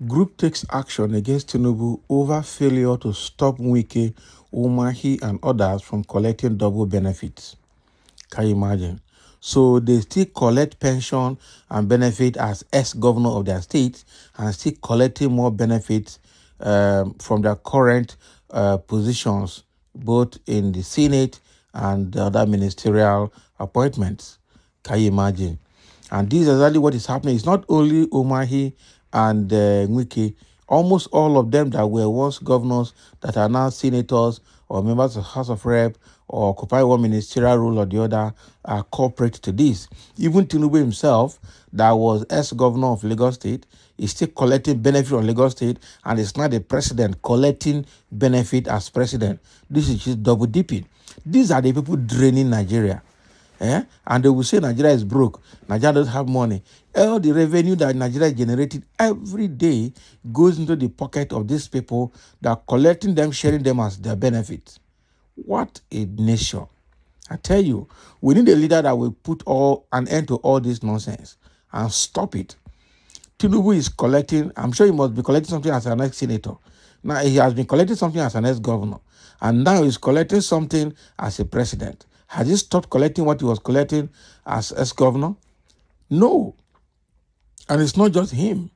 Group takes action against Tinubu over failure to stop Wike, Umahi, and others from collecting double benefits. Can you imagine? So they still collect pension and benefit as ex-governor of their state and still collecting more benefits from their current positions, both in the Senate and the other ministerial appointments. Can you imagine? And this is exactly what is happening. It's not only Umahi and Wike, almost all of them that were once governors that are now senators or members of House of Rep or occupy one ministerial role or the other are corporate to this. Even Tinubu himself, that was ex-governor of Lagos State, is still collecting benefit from Lagos State and is not the president collecting benefit as president. This is just double dipping. These are the people draining Nigeria. And they will say Nigeria is broke. Nigeria doesn't have money. All the revenue that Nigeria is generating every day goes into the pocket of these people that are collecting them, sharing them as their benefits. What a nation. I tell you, we need a leader that will put an end to all this nonsense and stop it. Tinubu is collecting, I'm sure he must be collecting something as an ex-senator. Now, he has been collecting something as an ex-governor. And now he's collecting something as a president. Has he stopped collecting what he was collecting as ex-governor? No. And it's not just him.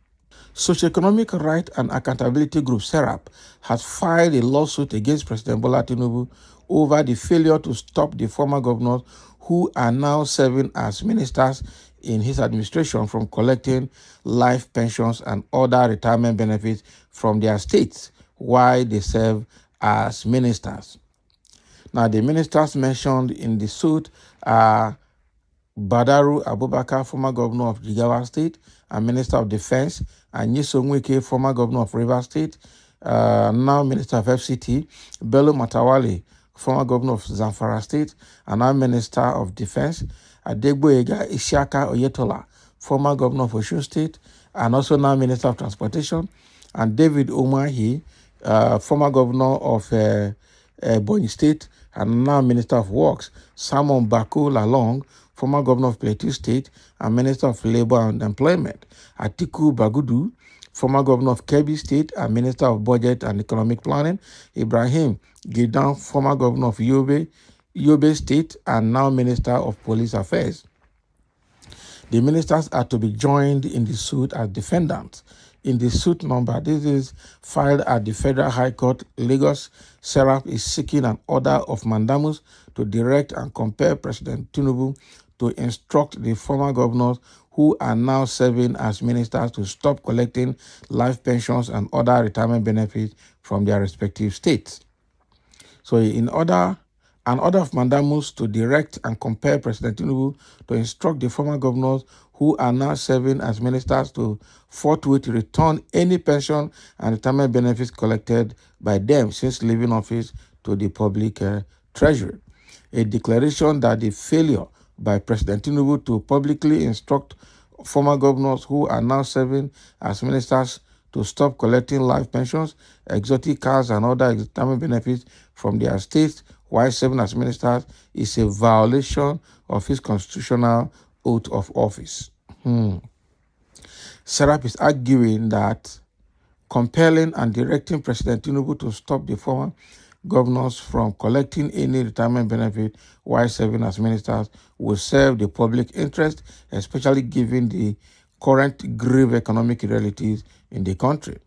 Socioeconomic Right and Accountability Group, SERAP, has filed a lawsuit against President Bola Tinubu over the failure to stop the former governors who are now serving as ministers in his administration from collecting life pensions and other retirement benefits from their states while they serve as ministers. Now, the ministers mentioned in the suit are Badaru Abubakar, former governor of Jigawa State and Minister of Defense, and Nyesom Wike, former governor of Rivers State, now Minister of FCT, Bello Matawale, former governor of Zamfara State, and now Minister of Defense, Adegboyega Isiaka Oyetola, former governor of Osun State, and also now Minister of Transportation, and David Umahi, former governor of Ebonyi State, and now Minister of Works, Simon Bako Lalong, former governor of Plateau State and Minister of Labor and Employment, Atiku Bagudu, former governor of Kebbi State and Minister of Budget and Economic Planning, Ibrahim Gidan, former governor of Yobe State and now Minister of Police Affairs. The ministers are to be joined in the suit as defendants. In the suit number, this is filed at the Federal High Court, Lagos, SERAP is seeking an order of mandamus to direct and compel President Tinubu to instruct the former governors who are now serving as ministers to stop collecting life pensions and other retirement benefits from their respective states. So an order of mandamus to direct and compel President Tinubu to instruct the former governors who are now serving as ministers to forthwith return any pension and retirement benefits collected by them since leaving office to the public treasury. A declaration that the failure by President Tinubu to publicly instruct former governors who are now serving as ministers to stop collecting life pensions, exotic cars, and other retirement benefits from their states while serving as ministers is a violation of his constitutional oath of office. SERAP is arguing that compelling and directing President Tinubu to stop the former governors from collecting any retirement benefit while serving as ministers will serve the public interest, especially given the current grave economic realities in the country.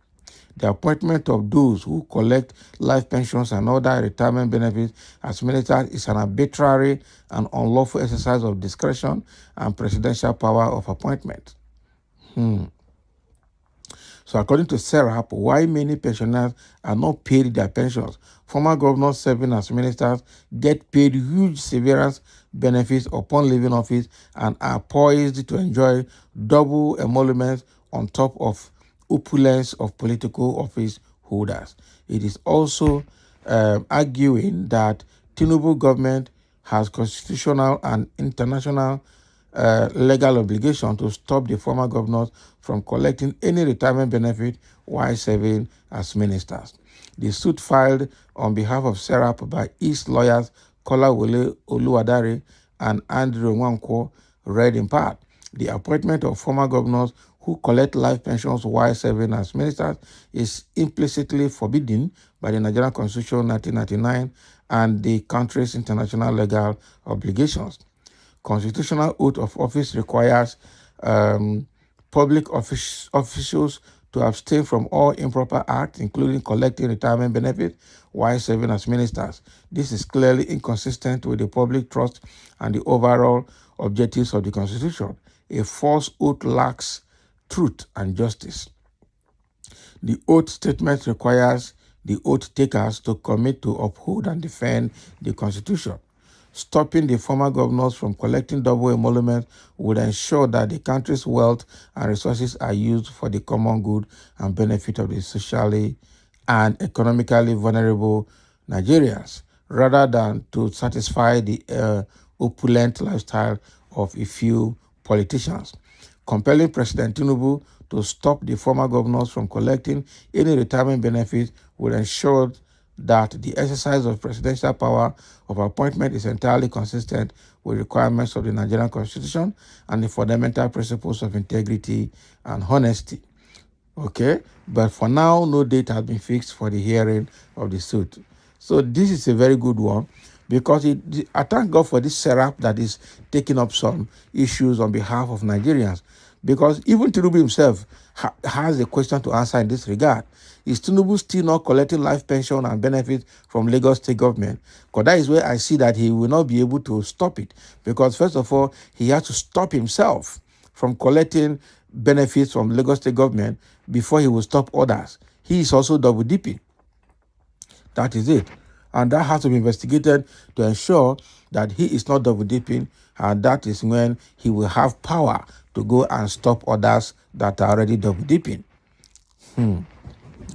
The appointment of those who collect life pensions and other retirement benefits as ministers is an arbitrary and unlawful exercise of discretion and presidential power of appointment. So according to SERAP, why many pensioners are not paid their pensions, former governors serving as ministers get paid huge severance benefits upon leaving office and are poised to enjoy double emoluments on top of opulence of political office holders. It is also arguing that Tinubu government has constitutional and international legal obligation to stop the former governors from collecting any retirement benefit while serving as ministers. The suit filed on behalf of SERAP by East lawyers Kolawole Oluwadare and Andrew Nwankwo read in part, the appointment of former governors who collect life pensions while serving as ministers is implicitly forbidden by the Nigerian Constitution 1999 and the country's international legal obligations. Constitutional oath of office requires public officials to abstain from all improper acts, including collecting retirement benefits while serving as ministers. This is clearly inconsistent with the public trust and the overall objectives of the Constitution. A false oath lacks truth and justice. The oath statement requires the oath takers to commit to uphold and defend the Constitution. Stopping the former governors from collecting double emoluments would ensure that the country's wealth and resources are used for the common good and benefit of the socially and economically vulnerable Nigerians, rather than to satisfy the opulent lifestyle of a few politicians. Compelling President Tinubu to stop the former governors from collecting any retirement benefits would ensure that the exercise of presidential power of appointment is entirely consistent with requirements of the Nigerian Constitution and the fundamental principles of integrity and honesty. Okay, but for now, no date has been fixed for the hearing of the suit. So this is a very good one because I thank God for this setup that is taking up some issues on behalf of Nigerians. Because even Tinubu himself has a question to answer in this regard. Is Tinubu still not collecting life pension and benefits from Lagos state government? Because that is where I see that he will not be able to stop it. Because first of all, he has to stop himself from collecting benefits from Lagos state government before he will stop others. He is also double dipping. That is it. And that has to be investigated to ensure that he is not double dipping, and that is when he will have power to go and stop others that are already double dipping.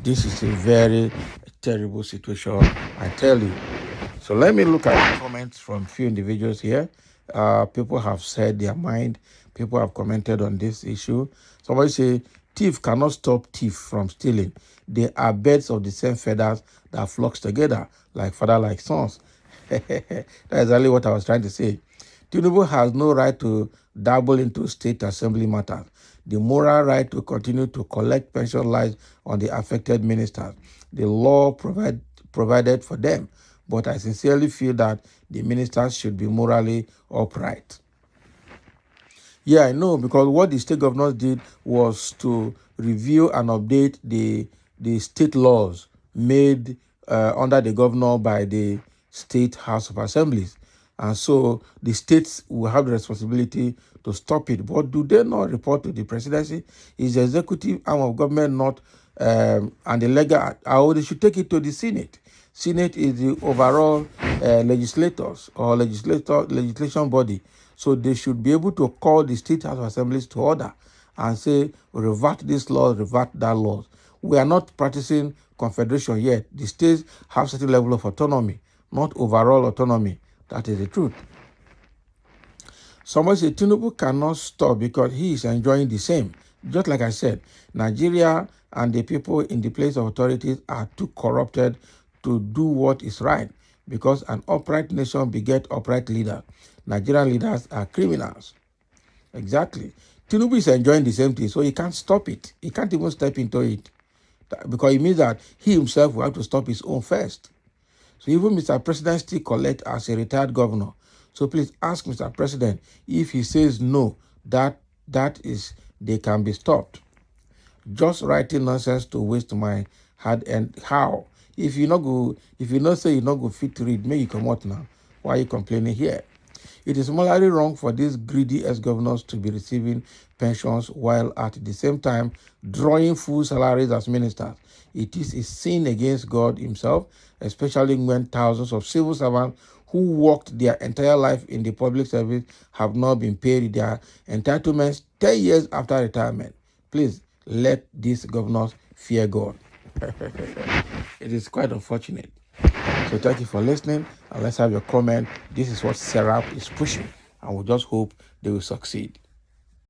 This is a very terrible situation, I tell you. So let me look at the comments from few individuals here. People have said their mind. People have commented on this issue. Somebody say, thief cannot stop thief from stealing. They are birds of the same feathers that flocks together, like father, like sons. That's exactly what I was trying to say. Tinubu has no right to dabble into state assembly matters. The moral right to continue to collect pension lies on the affected ministers. The law provided for them, but I sincerely feel that the ministers should be morally upright. Yeah, I know, because what the state governors did was to review and update the state laws made under the governor by the State House of Assemblies. And so the states will have the responsibility to stop it. But do they not report to the presidency? Is the executive arm of government not, and the legal, how they should take it to the Senate? Senate is the overall legislators or legislation body. So they should be able to call the State House of Assemblies to order and say, revert this law, revert that law. We are not practicing confederation yet. The states have certain level of autonomy, not overall autonomy. That is the truth. Somebody said Tinubu cannot stop because he is enjoying the same. Just like I said, Nigeria and the people in the place of authorities are too corrupted to do what is right, because an upright nation begets upright leaders. Nigerian leaders are criminals. Exactly. Tinubu is enjoying the same thing, so he can't stop it. He can't even step into it, because it means that he himself will have to stop his own first. So even Mr. President still collect as a retired governor. So please ask Mr. President, if he says no, that is, they can be stopped. Just writing nonsense to waste my hard and how? If you not say you not go fit to read, may you come out now. Why are you complaining here? It is morally wrong for these greedy ex-governors to be receiving pensions while at the same time drawing full salaries as ministers. It is a sin against God himself, especially when thousands of civil servants who worked their entire life in the public service have not been paid their entitlements 10 years after retirement. Please let these governors fear God. It is quite unfortunate. So thank you for listening, and let's have your comment. This is what Serap is pushing, and we just hope they will succeed.